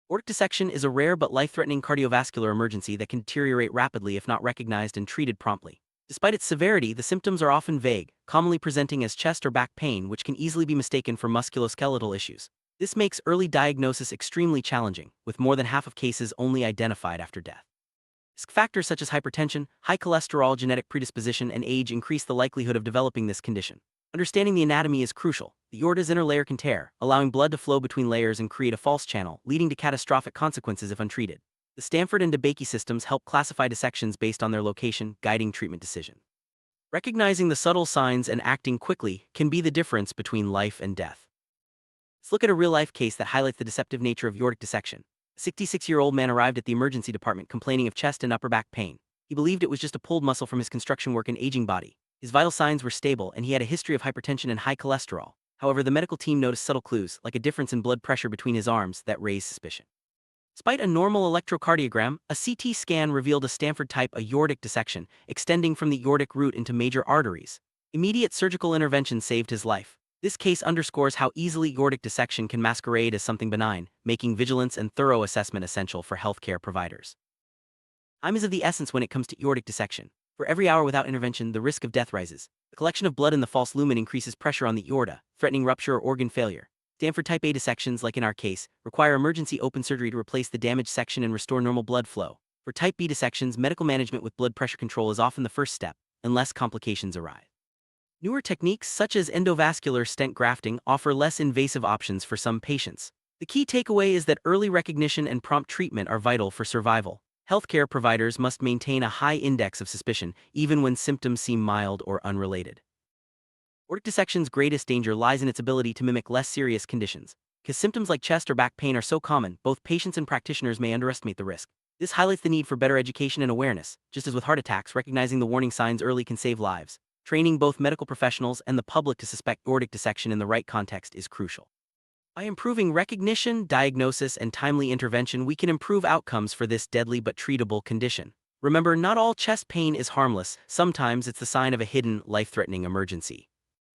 Aortic dissection is a rare but life-threatening cardiovascular emergency that can deteriorate rapidly if not recognized and treated promptly. Despite its severity, the symptoms are often vague, commonly presenting as chest or back pain, which can easily be mistaken for musculoskeletal issues. This makes early diagnosis extremely challenging, with more than half of cases only identified after death. Risk factors such as hypertension, high cholesterol, genetic predisposition, and age increase the likelihood of developing this condition. Understanding the anatomy is crucial. The aorta's inner layer can tear, allowing blood to flow between layers and create a false channel, leading to catastrophic consequences if untreated. The Stanford and DeBakey systems help classify dissections based on their location, guiding treatment decision. Recognizing the subtle signs and acting quickly can be the difference between life and death. Let's look at a real-life case that highlights the deceptive nature of aortic dissection. A 66-year-old man arrived at the emergency department complaining of chest and upper back pain. He believed it was just a pulled muscle from his construction work and aging body. His vital signs were stable, and he had a history of hypertension and high cholesterol. However, the medical team noticed subtle clues, like a difference in blood pressure between his arms, that raised suspicion. Despite a normal electrocardiogram, a CT scan revealed a Stanford-type aortic dissection, extending from the aortic root into major arteries. Immediate surgical intervention saved his life. This case underscores how easily aortic dissection can masquerade as something benign, making vigilance and thorough assessment essential for healthcare providers. Time is of the essence when it comes to aortic dissection. For every hour without intervention, the risk of death rises. The collection of blood in the false lumen increases pressure on the aorta, threatening rupture or organ failure. Stanford type A dissections, like in our case, require emergency open surgery to replace the damaged section and restore normal blood flow. For type B dissections, medical management with blood pressure control is often the first step, unless complications arise. Newer techniques such as endovascular stent grafting offer less invasive options for some patients. The key takeaway is that early recognition and prompt treatment are vital for survival. Healthcare providers must maintain a high index of suspicion, even when symptoms seem mild or unrelated. Aortic dissection's greatest danger lies in its ability to mimic less serious conditions. Because symptoms like chest or back pain are so common, both patients and practitioners may underestimate the risk. This highlights the need for better education and awareness. Just as with heart attacks, recognizing the warning signs early can save lives. Training both medical professionals and the public to suspect aortic dissection in the right context is crucial. By improving recognition, diagnosis, and timely intervention, we can improve outcomes for this deadly but treatable condition. Remember, not all chest pain is harmless. Sometimes it's the sign of a hidden, life-threatening emergency.